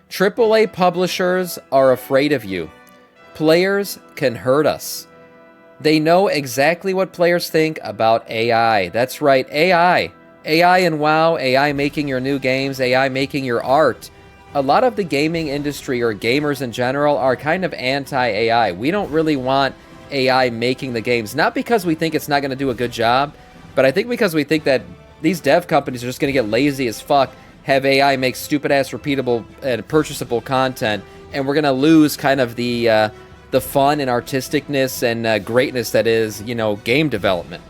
AAA publishers are afraid of you. Players can hurt us. They know exactly what players think about AI. That's right, AI. AI in WoW, AI making your new games, AI making your art. A lot of the gaming industry, or gamers in general, are kind of anti-AI. We don't really want AI making the games. Not because we think it's not going to do a good job, but I think because we think that these dev companies are just going to get lazy as fuck, have AI make stupid-ass repeatable and purchasable content, and we're going to lose kind of the fun and artisticness and greatness that is, you know, game development.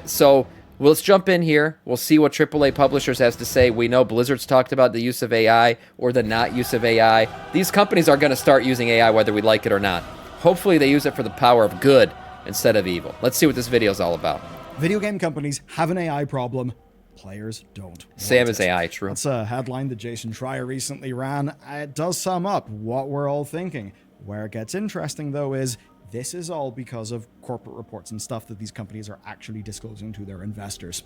So let's jump in here. We'll see what AAA publishers has to say. We know Blizzard's talked about the use of AI or the not use of AI. These companies are going to start using AI whether we like it or not. Hopefully they use it for the power of good instead of evil. Let's see what this video is all about. Video game companies have an AI problem. Players don't. Sam is AI, true. That's a headline that Jason Schreier recently ran. It does sum up what we're all thinking. Where it gets interesting, though, is this is all because of corporate reports and stuff that these companies are actually disclosing to their investors.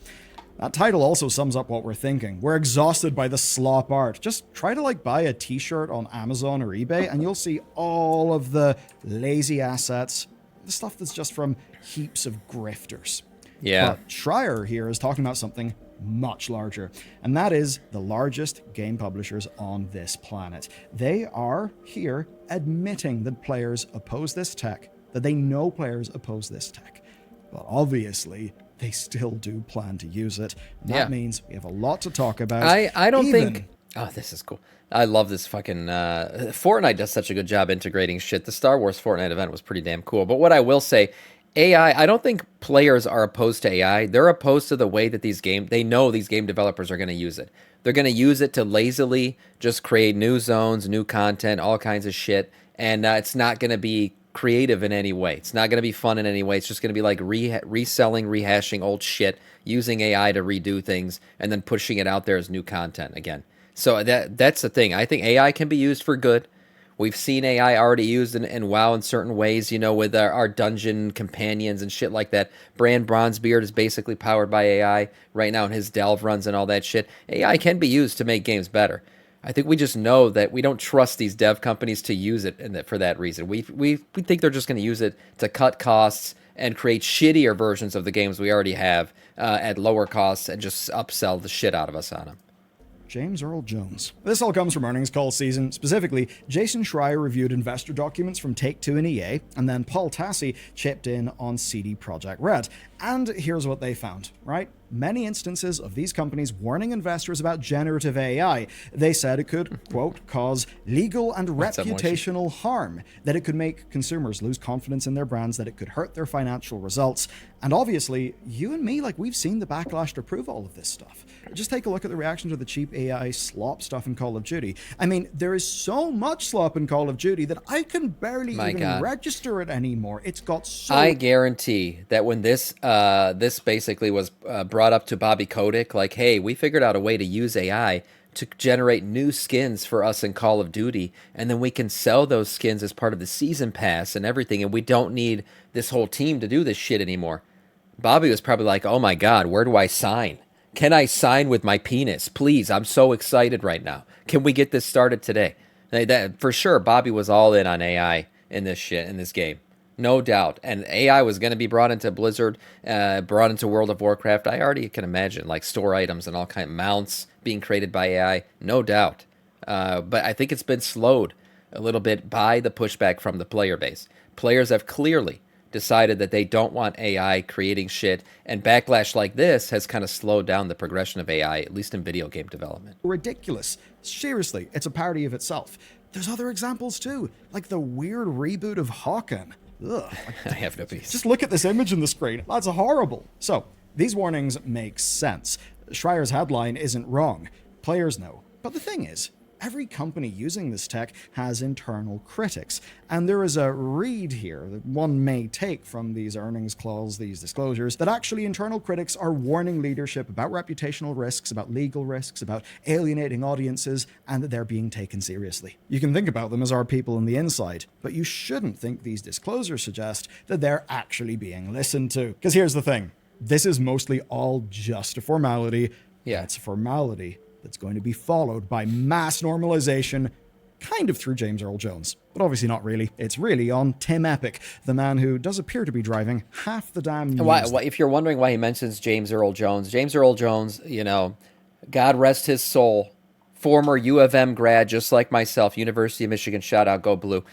That title also sums up what we're thinking. We're exhausted by the slop art. Just try to buy a t-shirt on Amazon or eBay and you'll see all of the lazy assets, the stuff that's just from heaps of grifters. Yeah. But Schreier here is talking about something much larger, and that is the largest game publishers on this planet. They are here admitting that players oppose this tech, that they know players oppose this tech, but obviously they still do plan to use it. And that means we have a lot to talk about. I don't think... Oh, this is cool. I love this fucking... Fortnite does such a good job integrating shit. The Star Wars Fortnite event was pretty damn cool. But what I will say, AI, I don't think players are opposed to AI. They're opposed to the way that they know these game developers are going to use it. They're going to use it to lazily just create new zones, new content, all kinds of shit. And it's not going to be creative in any way. It's not going to be fun in any way. It's just going to be like reselling, rehashing old shit, using AI to redo things, and then pushing it out there as new content again. So that's the thing. I think AI can be used for good. We've seen AI already used in WoW in certain ways, you know, with our dungeon companions and shit like that. Brand Bronzebeard is basically powered by AI right now in his Delve runs and all that shit. AI can be used to make games better. I think we just know that we don't trust these dev companies to use it for that reason. We think they're just going to use it to cut costs and create shittier versions of the games we already have at lower costs and just upsell the shit out of us on them. James Earl Jones. This all comes from earnings call season. Specifically, Jason Schreier reviewed investor documents from Take-Two and EA, and then Paul Tassi chipped in on CD Projekt Red. And here's what they found, right? Many instances of these companies warning investors about generative AI. They said it could, quote, cause legal and reputational harm, that it could make consumers lose confidence in their brands, that it could hurt their financial results. And obviously, you and me, we've seen the backlash to prove all of this stuff. Just take a look at the reaction to the cheap AI slop stuff in Call of Duty. I mean, there is so much slop in Call of Duty that I can barely register it anymore. It's got so... I guarantee that when this basically was brought up to Bobby Kotick, hey, we figured out a way to use AI to generate new skins for us in Call of Duty, and then we can sell those skins as part of the season pass and everything, and we don't need this whole team to do this shit anymore. Bobby was probably like, oh my God, where do I sign? Can I sign with my penis? Please, I'm so excited right now. Can we get this started today? For sure, Bobby was all in on AI in this shit, in this game. No doubt. And AI was going to be brought into Blizzard, brought into World of Warcraft. I already can imagine, store items and all kind of mounts being created by AI. No doubt. But I think it's been slowed a little bit by the pushback from the player base. Players have clearly decided that they don't want AI creating shit, and backlash like this has kind of slowed down the progression of AI, at least in video game development. Ridiculous. Seriously, it's a parody of itself. There's other examples too, like the weird reboot of Hawken. Ugh. I have no peace. Just look at this image on the screen. That's horrible. So, these warnings make sense. Schreier's headline isn't wrong. Players know. But the thing is, every company using this tech has internal critics. And there is a read here that one may take from these earnings calls, these disclosures, that actually internal critics are warning leadership about reputational risks, about legal risks, about alienating audiences, and that they're being taken seriously. You can think about them as our people on the inside, but you shouldn't think these disclosures suggest that they're actually being listened to. Because here's the thing. This is mostly all just a formality. Yeah. It's a formality that's going to be followed by mass normalization kind of through James Earl Jones. But obviously not really. It's really on Tim Epic, the man who does appear to be driving half the damn news. Why, if you're wondering why he mentions James Earl Jones, God rest his soul, former U of M grad just like myself, University of Michigan, shout out, go blue.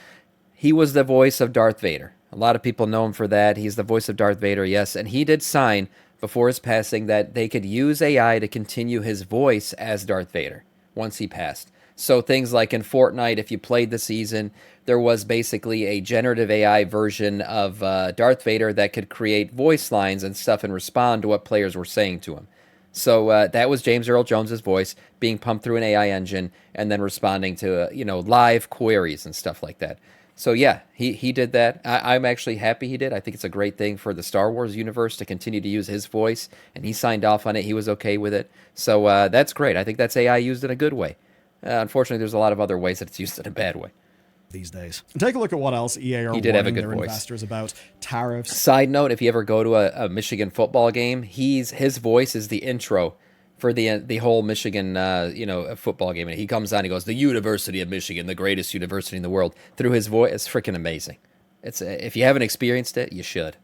He was the voice of Darth Vader. A lot of people know him for that. He's the voice of Darth Vader, yes. And he did sign before his passing that they could use AI to continue his voice as Darth Vader once he passed. So things like in Fortnite, if you played the season, there was basically a generative AI version of Darth Vader that could create voice lines and stuff and respond to what players were saying to him. So that was James Earl Jones's voice being pumped through an AI engine and then responding to live queries and stuff like that. So yeah, he did that. I'm actually happy he did. I think it's a great thing for the Star Wars universe to continue to use his voice, and he signed off on it. He was okay with it. So that's great. I think that's AI used in a good way. Unfortunately, there's a lot of other ways that it's used in a bad way these days. And take a look at what else EA are warning their investors about. Tariffs. Side note, if you ever go to a Michigan football game, his voice is the intro for the whole Michigan football game. And he comes on, he goes, "The University of Michigan, the greatest university in the world," through his voice. It's freaking amazing. It's if you haven't experienced it, you should.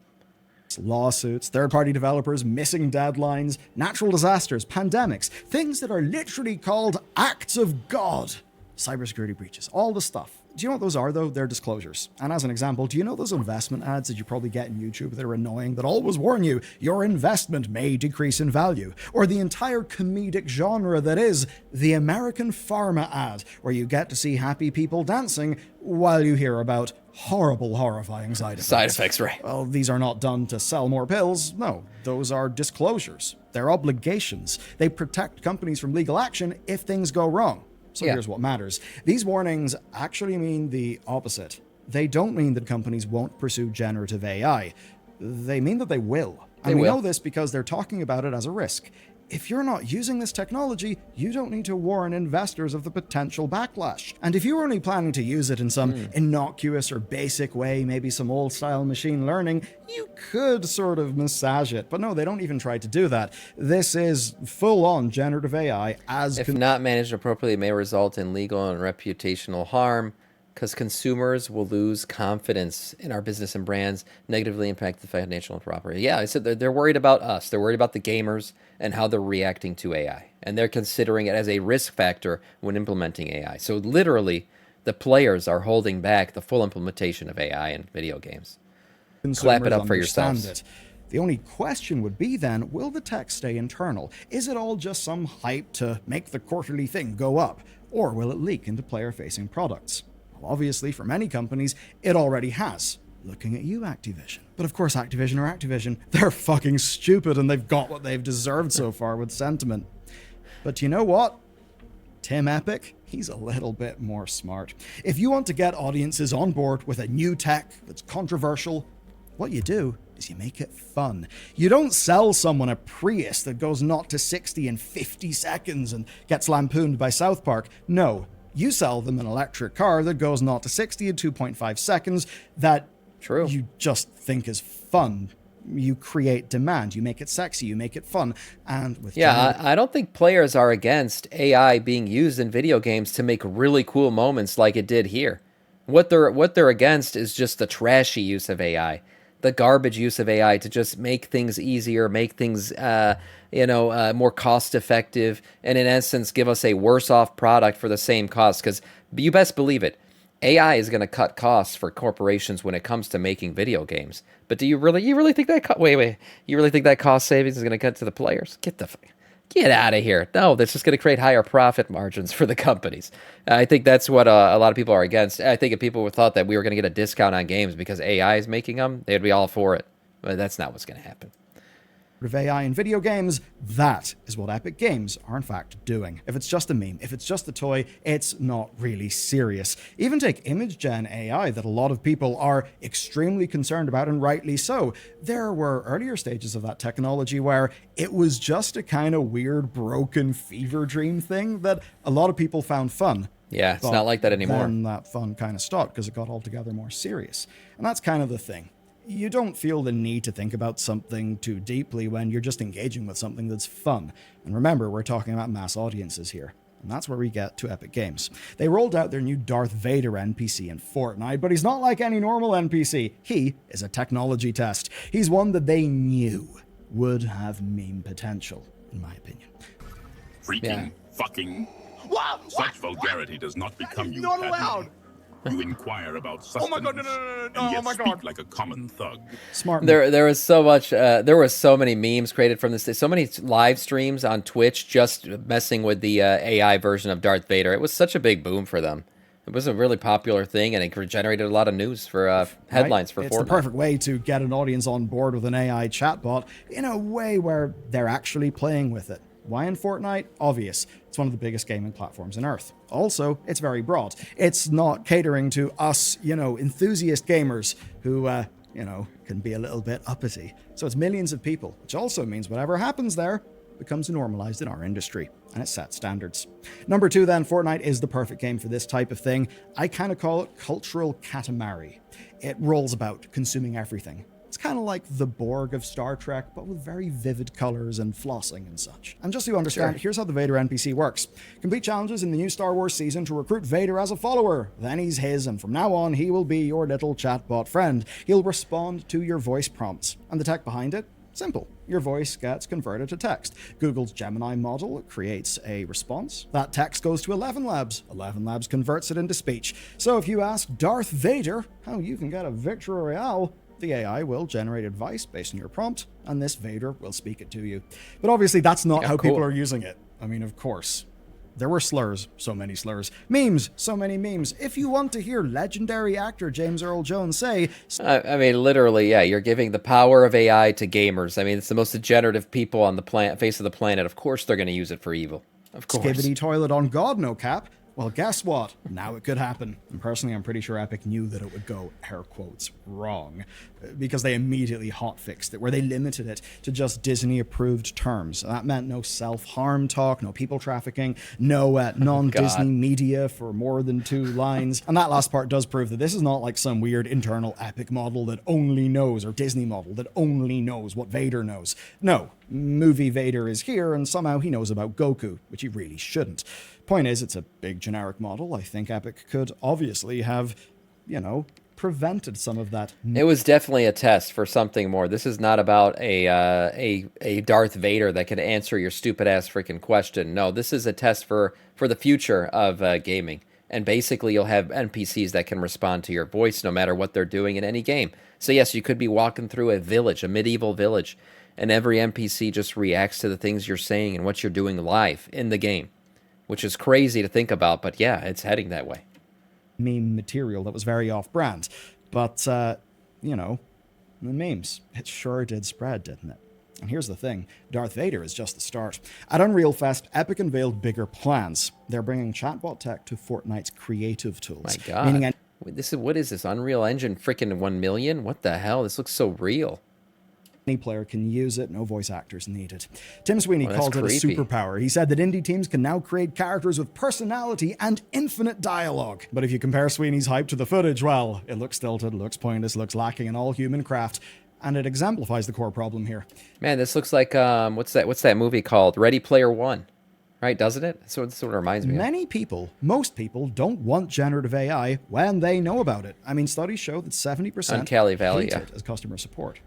Lawsuits, third-party developers, missing deadlines, natural disasters, pandemics, things that are literally called acts of God, cybersecurity breaches, all the stuff. Do you know what those are, though? They're disclosures. And as an example, do you know those investment ads that you probably get in YouTube that are annoying, that always warn you your investment may decrease in value? Or the entire comedic genre that is the American Pharma ad, where you get to see happy people dancing while you hear about horrible, horrifying side effects. Side effects, right. Well, these are not done to sell more pills. No, those are disclosures. They're obligations. They protect companies from legal action if things go wrong. So here's what matters. These warnings actually mean the opposite. They don't mean that companies won't pursue generative AI. They mean that they will. And we know this because they're talking about it as a risk. If you're not using this technology, you don't need to warn investors of the potential backlash. And if you're only planning to use it in some innocuous or basic way, maybe some old-style machine learning, you could sort of massage it. But no, they don't even try to do that. This is full-on generative AI as... If not managed appropriately, it may result in legal and reputational harm, because consumers will lose confidence in our business and brands, negatively impact the financial and property. Yeah, I said they're worried about us. They're worried about the gamers and how they're reacting to AI. And they're considering it as a risk factor when implementing AI. So literally, the players are holding back the full implementation of AI in video games. Clap it up for yourselves. The only question would be then, will the tech stay internal? Is it all just some hype to make the quarterly thing go up? Or will it leak into player-facing products? Obviously, for many companies, it already has. Looking at you, Activision. But of course, Activision, they're fucking stupid and they've got what they've deserved so far with sentiment. But you know what? Tim Epic, he's a little bit more smart. If you want to get audiences on board with a new tech that's controversial, what you do is you make it fun. You don't sell someone a Prius that goes 0 to 60 in 50 seconds and gets lampooned by South Park. No. You sell them an electric car that goes 0 to 60 in 2.5 seconds that you just think is fun. You create demand. You make it sexy. You make it fun. And with I don't think players are against AI being used in video games to make really cool moments like it did here. What they're against is just the trashy use of AI, the garbage use of AI to just make things easier, make things more cost effective, and in essence give us a worse off product for the same cost. Because you best believe it, AI is going to cut costs for corporations when it comes to making video games. But do you really think that you really think that cost savings is going to cut to the players? Get out of here. No, that's just going to create higher profit margins for the companies. I think that's what a lot of people are against. I think if people thought that we were going to get a discount on games because AI is making them, they'd be all for it. But that's not what's going to happen. Of AI in video games, that is what Epic Games are in fact doing. If it's just a meme, if it's just a toy, it's not really serious. Even take image gen AI that a lot of people are extremely concerned about, and rightly so. There were earlier stages of that technology where it was just a kind of weird, broken fever dream thing that a lot of people found fun. Yeah, it's not like that anymore. Then that fun kind of stopped because it got altogether more serious. And that's kind of the thing. You don't feel the need to think about something too deeply when you're just engaging with something that's fun. And remember, we're talking about mass audiences here. And that's where we get to Epic Games. They rolled out their new Darth Vader NPC in Fortnite, but he's not like any normal NPC. He is a technology test. He's one that they knew would have meme potential, in my opinion. Freaking, fucking. Such vulgarity does not become you. Not allowed. You inquire about sustenance. Oh my god, no, and yet oh my speak god. like a common thug. Smart. There was so much. There were so many memes created from this. So many live streams on Twitch just messing with the AI version of Darth Vader. It was such a big boom for them. It was a really popular thing, and it generated a lot of news for headlines for Fortnite. It's the perfect way to get an audience on board with an AI chatbot in a way where they're actually playing with it. Why in Fortnite? Obvious. It's one of the biggest gaming platforms on Earth. Also, it's very broad. It's not catering to us, enthusiast gamers who, can be a little bit uppity. So it's millions of people, which also means whatever happens there becomes normalized in our industry, and it sets standards. Number 2 then, Fortnite is the perfect game for this type of thing. I kind of call it cultural katamari. It rolls about consuming everything. It's kind of like the Borg of Star Trek, but with very vivid colors and flossing and such. And just so you understand, Here's how the Vader NPC works. Complete challenges in the new Star Wars season to recruit Vader as a follower. Then he's his, and from now on, he will be your little chatbot friend. He'll respond to your voice prompts. And the tech behind it? Simple. Your voice gets converted to text. Google's Gemini model creates a response. That text goes to 11 Labs. 11 Labs converts it into speech. So if you ask Darth Vader how you can get a victory royale, the AI will generate advice based on your prompt, and this Vader will speak it to you. But obviously, that's not how people are using it. I mean, of course. There were slurs, so many slurs. Memes, so many memes. If you want to hear legendary actor James Earl Jones say... I mean, literally, yeah, you're giving the power of AI to gamers. I mean, it's the most degenerative people on the face of the planet. Of course they're going to use it for evil. Of course. Skibbity toilet on God, no cap. Well, guess what? Now it could happen. And personally, I'm pretty sure Epic knew that it would go, air quotes, wrong. Because they immediately hotfixed it, where they limited it to just Disney-approved terms. That meant no self-harm talk, no people trafficking, no non-Disney media for more than 2 lines. And that last part does prove that this is not like some weird internal Epic model that only knows, or Disney model that only knows what Vader knows. No, movie Vader is here, and somehow he knows about Goku, which he really shouldn't. Point is, it's a big generic model. I think Epic could obviously have, prevented some of that. It was definitely a test for something more. This is not about a Darth Vader that can answer your stupid ass freaking question. No, this is a test for the future of gaming. And basically, you'll have NPCs that can respond to your voice no matter what they're doing in any game. So yes, you could be walking through a village, a medieval village, and every NPC just reacts to the things you're saying and what you're doing live in the game. Which is crazy to think about, but yeah, it's heading that way. Meme material that was very off-brand. But, the memes, it sure did spread, didn't it? And here's the thing, Darth Vader is just the start. At Unreal Fest, Epic unveiled bigger plans. They're bringing chatbot tech to Fortnite's creative tools. My God. What is this, Unreal Engine freaking 1 million? What the hell? This looks so real. Any player can use it, no voice actors needed. Tim Sweeney called it a creepy. superpower. He said that indie teams can now create characters with personality and infinite dialogue. But if you compare Sweeney's hype to the footage, well, it looks stilted, looks pointless, looks lacking in all human craft, and it exemplifies the core problem here. Man, this looks like, what's that movie called? Ready Player One. Right, doesn't it? That's what it reminds me of. Most people, don't want generative AI when they know about it. I mean, studies show that 70% Uncanny Valley, hate it as customer support.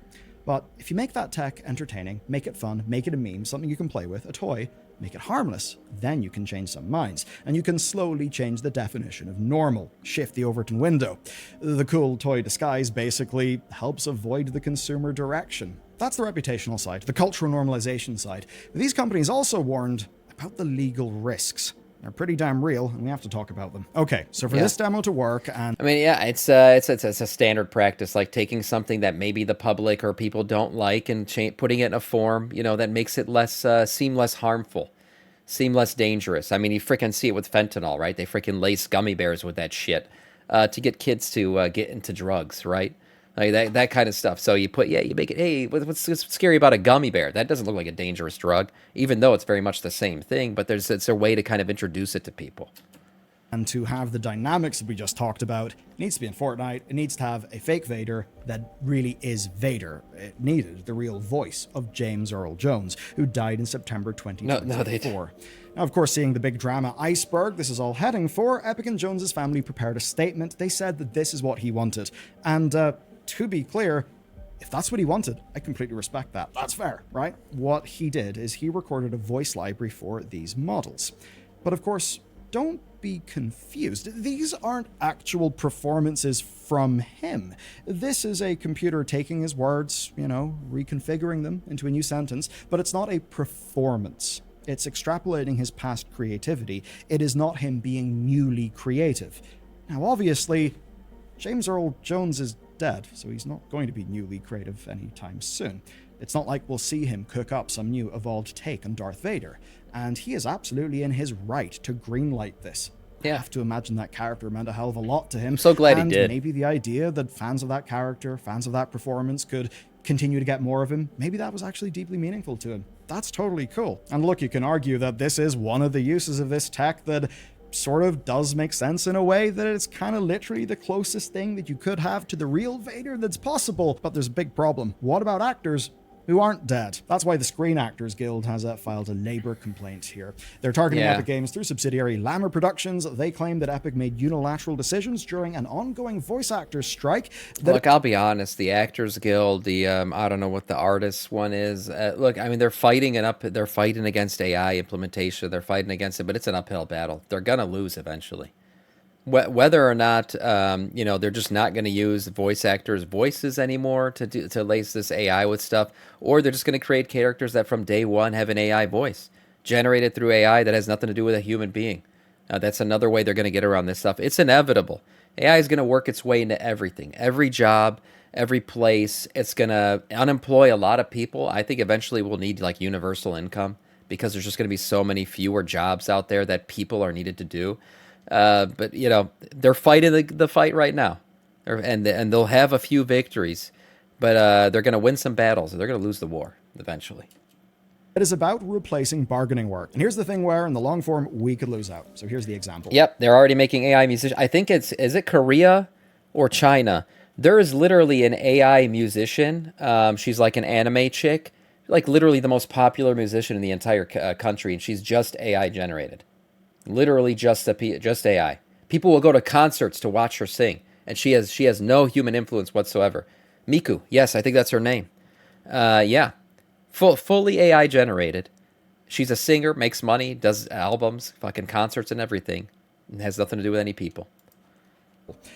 But if you make that tech entertaining, make it fun, make it a meme, something you can play with, a toy, make it harmless, then you can change some minds. And you can slowly change the definition of normal, shift the Overton window. The cool toy disguise basically helps avoid the consumer direction. That's the reputational side, the cultural normalization side. But these companies also warned about the legal risks. They're pretty damn real, and we have to talk about them. Okay, so for this demo to work, and I mean, yeah, it's a standard practice, like taking something that maybe the public or people don't like and putting it in a form, that makes it seem less harmful, seem less dangerous. I mean, you freaking see it with fentanyl, right? They freaking lace gummy bears with that shit to get kids to get into drugs, right? Like that kind of stuff. So you make it, hey, what's scary about a gummy bear? That doesn't look like a dangerous drug, even though it's very much the same thing, but it's a way to kind of introduce it to people. And to have the dynamics that we just talked about, it needs to be in Fortnite. It needs to have a fake Vader that really is Vader. It needed the real voice of James Earl Jones, who died in September 2024. No, they did. Now, of course, seeing the big drama iceberg this is all heading for, Epic and Jones's family prepared a statement. They said that this is what he wanted. And to be clear, if that's what he wanted, I completely respect that. That's fair, right? What he did is he recorded a voice library for these models. But of course, don't be confused. These aren't actual performances from him. This is a computer taking his words, reconfiguring them into a new sentence, but it's not a performance. It's extrapolating his past creativity. It is not him being newly creative. Now, obviously, James Earl Jones is dead, so he's not going to be newly creative anytime soon. It's not like we'll see him cook up some new evolved take on Darth Vader, and he is absolutely in his right to greenlight this. Yeah. I have to imagine that character meant a hell of a lot to him. I'm so glad he did. Maybe the idea that fans of that character, fans of that performance could continue to get more of him, maybe that was actually deeply meaningful to him. That's totally cool. And look, you can argue that this is one of the uses of this tech that sort of does make sense in a way, that it's kind of literally the closest thing that you could have to the real Vader that's possible. But there's a big problem. What about actors who aren't dead? That's why the Screen Actors Guild has filed a labor complaint here. They're targeting Epic Games through subsidiary Lammer Productions. They claim that Epic made unilateral decisions during an ongoing voice actors strike. Look, I'll be honest, the Actors Guild, the I don't know what the artists one is. Look, I mean, they're fighting against AI implementation. They're fighting against it, but it's an uphill battle. They're gonna lose eventually. Whether or not they're just not going to use voice actors' voices anymore to lace this AI with stuff, or they're just going to create characters that from day one have an AI voice generated through AI that has nothing to do with a human being. That's another way they're going to get around this stuff. It's inevitable. AI is going to work its way into everything, every job, every place. It's going to unemploy a lot of people. I think eventually we'll need like universal income because there's just going to be so many fewer jobs out there that people are needed to do. But they're fighting the fight right now, and they'll have a few victories, but they're going to win some battles, and they're going to lose the war eventually. It is about replacing bargaining work. And here's the thing where, in the long form, we could lose out. So here's the example. Yep, they're already making AI musicians. I think is it Korea or China? There is literally an AI musician. She's like an anime chick, like literally the most popular musician in the entire country, and she's just AI generated. Literally just AI. People will go to concerts to watch her sing, and she has no human influence whatsoever. Miku, yes, I think that's her name. Fully AI generated. She's a singer, makes money, does albums, fucking concerts and everything, and has nothing to do with any people.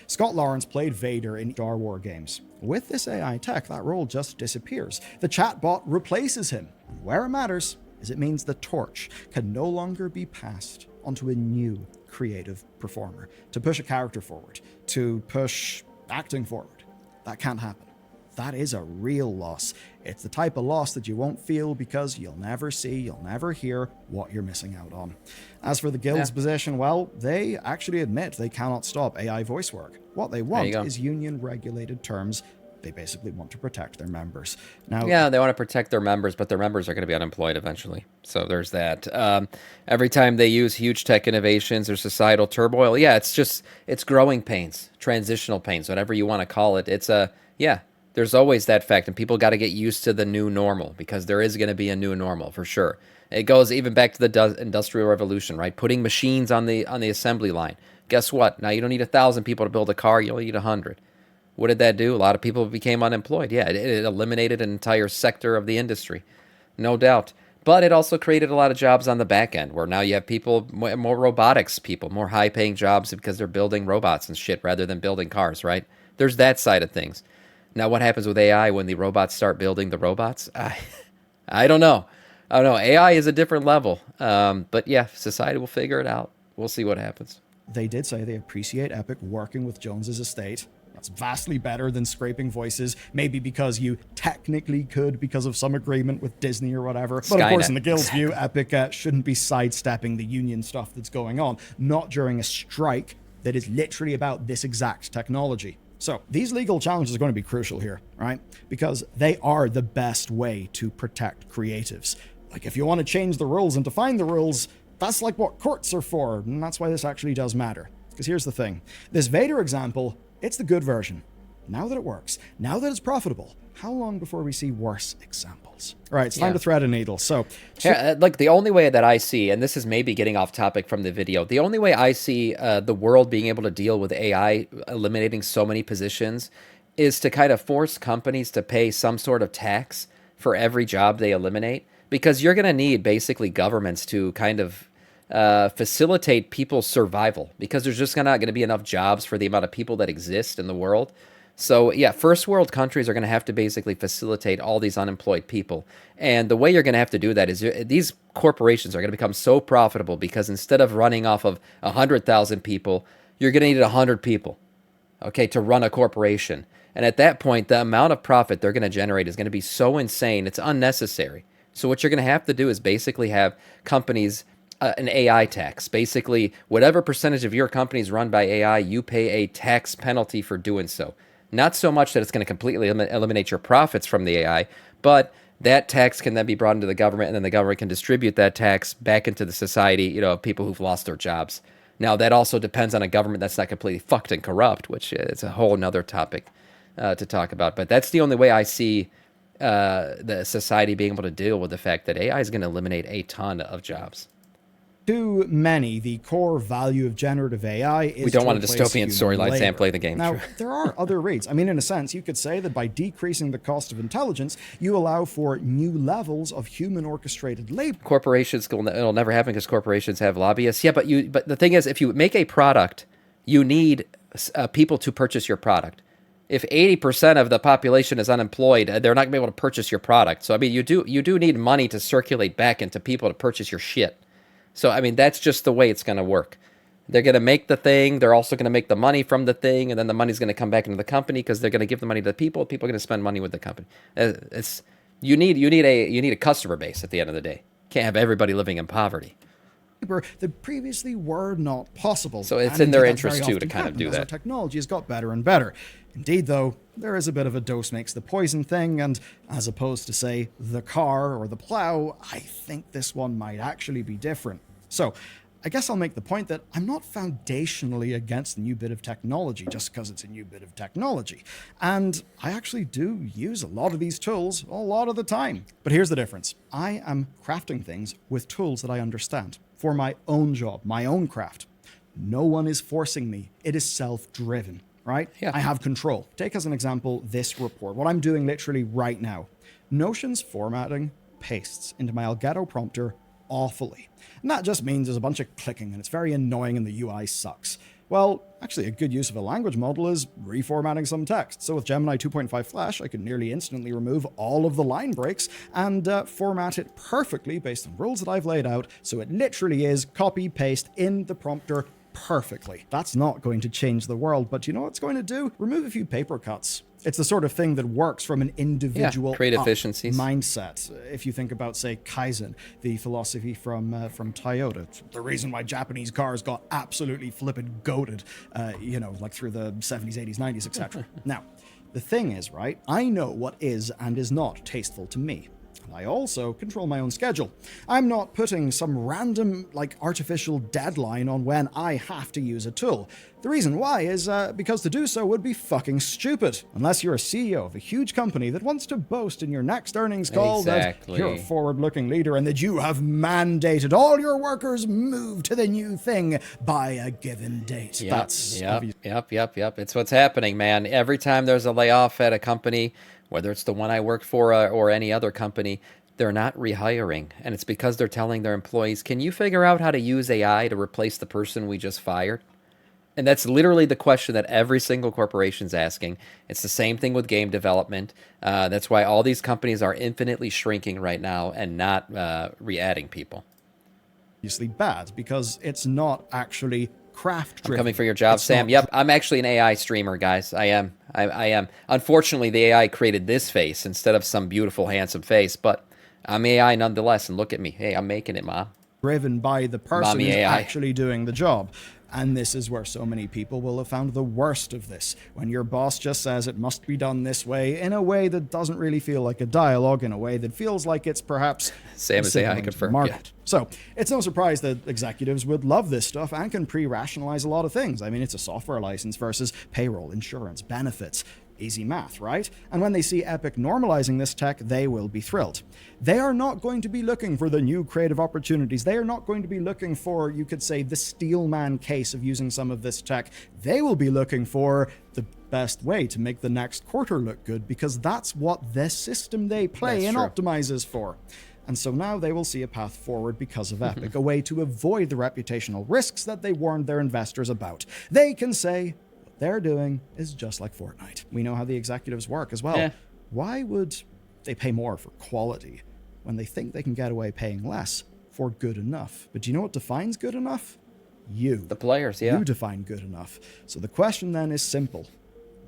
Scott Lawrence played Vader in Star Wars games. With this AI tech, that role just disappears. The chatbot replaces him. And where it matters is it means the torch can no longer be passed onto a new creative performer to push a character forward, to push acting forward. That can't happen. That is a real loss. It's the type of loss that you won't feel because you'll never see, you'll never hear what you're missing out on. As for the guild's position, well, they actually admit they cannot stop AI voice work. What they want is union-regulated terms. They basically want to protect their members. Now, they want to protect their members, but their members are going to be unemployed eventually. So there's that. Every time they use huge tech innovations or societal turmoil, it's growing pains, transitional pains, whatever you want to call it. There's always that fact, and people got to get used to the new normal because there is going to be a new normal for sure. It goes even back to the Industrial Revolution, right? Putting machines on the assembly line. Guess what? Now you don't need 1,000 people to build a car. You only need 100. What did that do? A lot of people became unemployed. Yeah, it eliminated an entire sector of the industry, no doubt. But it also created a lot of jobs on the back end where now you have people, more robotics people, more high-paying jobs because they're building robots and shit rather than building cars, right? There's that side of things. Now, what happens with AI when the robots start building the robots? I don't know. AI is a different level. But yeah, society will figure it out. We'll see what happens. They did say they appreciate Epic working with Jones's estate. That's vastly better than scraping voices, maybe because you technically could because of some agreement with Disney or whatever. But of course, in the Guild's view, Epic shouldn't be sidestepping the union stuff that's going on, not during a strike that is literally about this exact technology. So these legal challenges are going to be crucial here, right? Because they are the best way to protect creatives. Like if you want to change the rules and define the rules, That's like what courts are for, and that's why this actually does matter. Because here's the thing. This Vader example, it's the good version. Now that it works, now that it's profitable, how long before we see worse examples? All right, it's time to thread a needle. So, like the only way that I see, and this is maybe getting off topic from the video, the only way I see the world being able to deal with AI eliminating so many positions is to kind of force companies to pay some sort of tax for every job they eliminate, because you're going to need basically governments to kind of facilitate people's survival, because there's just not going to be enough jobs for the amount of people that exist in the world. So yeah, first world countries are going to have to basically facilitate all these unemployed people. And the way you're going to have to do that is these corporations are going to become so profitable, because instead of running off of 100,000 people, you're going to need 100 people, okay, to run a corporation. And at that point, the amount of profit they're going to generate is going to be so insane, it's unnecessary. So what you're going to have to do is basically have companies an AI tax. Basically, whatever percentage of your company is run by AI, you pay a tax penalty for doing so. Not so much that it's going to completely eliminate your profits from the AI, but that tax can then be brought into the government, and then the government can distribute that tax back into the society, you know, people who've lost their jobs. Now, that also depends on a government that's not completely fucked and corrupt, which is a whole nother topic to talk about. But that's the only way I see the society being able to deal with the fact that AI is going to eliminate a ton of jobs. Too many, the core value of generative AI is we don't to want a replace dystopian human storyline. labor. Sam, play the game. Now, there are other rates. I mean, in a sense, you could say that by decreasing the cost of intelligence, you allow for new levels of human-orchestrated labor. Corporations, it'll never happen because corporations have lobbyists. Yeah, but the thing is, if you make a product, you need people to purchase your product. If 80% of the population is unemployed, they're not going to be able to purchase your product. So, I mean, you do need money to circulate back into people to purchase your shit. So, I mean, that's just the way it's going to work. They're going to make the thing. They're also going to make the money from the thing. And then the money's going to come back into the company because they're going to give the money to the people. People are going to spend money with the company. You need a customer base at the end of the day. Can't have everybody living in poverty. That previously were not possible. So it's in their interest, too, to kind of do that. Our technology has got better and better. Indeed, though, there is a bit of a dose makes the poison thing, and as opposed to, say, the car or the plow, I think this one might actually be different. So, I guess I'll make the point that I'm not foundationally against the new bit of technology just because it's a new bit of technology. And I actually do use a lot of these tools a lot of the time. But here's the difference. I am crafting things with tools that I understand for my own job, my own craft. No one is forcing me. It is self-driven, right? Yeah. I have control. Take as an example this report, what I'm doing literally right now. Notion's formatting pastes into my Elgato prompter awfully. And that just means there's a bunch of clicking and it's very annoying and the UI sucks. Well, actually a good use of a language model is reformatting some text. So with Gemini 2.5 Flash, I can nearly instantly remove all of the line breaks and format it perfectly based on rules that I've laid out. So it literally is copy paste in the prompter perfectly. That's not going to change the world, but you know what it's going to do? Remove a few paper cuts. It's the sort of thing that works from an individual create efficiencies mindset. If you think about, say, Kaizen, the philosophy from Toyota, it's the reason why Japanese cars got absolutely flippin' goated, like through the 70s, 80s, 90s, etc. Now, the thing is, right, I know what is and is not tasteful to me. I also control my own schedule. I'm not putting some random, artificial deadline on when I have to use a tool. The reason why is because to do so would be fucking stupid. Unless you're a CEO of a huge company that wants to boast in your next earnings call that you're a forward-looking leader and that you have mandated all your workers move to the new thing by a given date. Yep, That's Yep. It's what's happening, man. Every time there's a layoff at a company, whether it's the one I work for or any other company, they're not rehiring. And it's because they're telling their employees, can you figure out how to use AI to replace the person we just fired? And that's literally the question that every single corporation's asking. It's the same thing with game development. That's why all these companies are infinitely shrinking right now and not re-adding people. obviously bad because it's not actually craft driven. I'm coming for your job, Sam. Yep, I'm actually an AI streamer, guys. I am. Unfortunately, the AI created this face instead of some beautiful, handsome face, but I'm AI nonetheless, and look at me. Hey, I'm making it, Mom. Driven by the person who's actually doing the job. And this is where so many people will have found the worst of this, when your boss just says it must be done this way, in a way that doesn't really feel like a dialogue, in a way that feels like it's perhaps Same as AI confirmed. market. Yeah. So it's no surprise that executives would love this stuff and can pre-rationalize a lot of things. I mean, it's a software license versus payroll, insurance, benefits. Easy math, right? And when they see Epic normalizing this tech, they will be thrilled. They are not going to be looking for the new creative opportunities. They are not going to be looking for, you could say, the Steelman case of using some of this tech. They will be looking for the best way to make the next quarter look good, because that's what this system they play and optimize is for. And so now they will see a path forward because of Epic, a way to avoid the reputational risks that they warned their investors about. They can say, they're doing is just like Fortnite. We know how the executives work as well. Yeah. Why would they pay more for quality when they think they can get away paying less for good enough? But do you know what defines good enough? You. The players, yeah. You define good enough. So the question then is simple.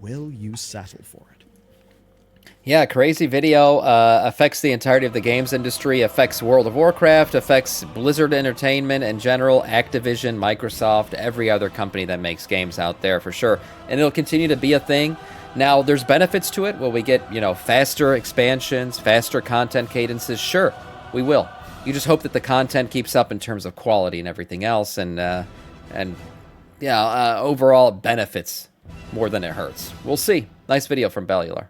Will you settle for it? Yeah, crazy video. Affects the entirety of the games industry, affects World of Warcraft, affects Blizzard Entertainment in general, Activision, Microsoft, every other company that makes games out there for sure. And it'll continue to be a thing. Now, there's benefits to it. Will we get, faster expansions, faster content cadences? Sure, we will. You just hope that the content keeps up in terms of quality and everything else, and overall it benefits more than it hurts. We'll see. Nice video from Bellular.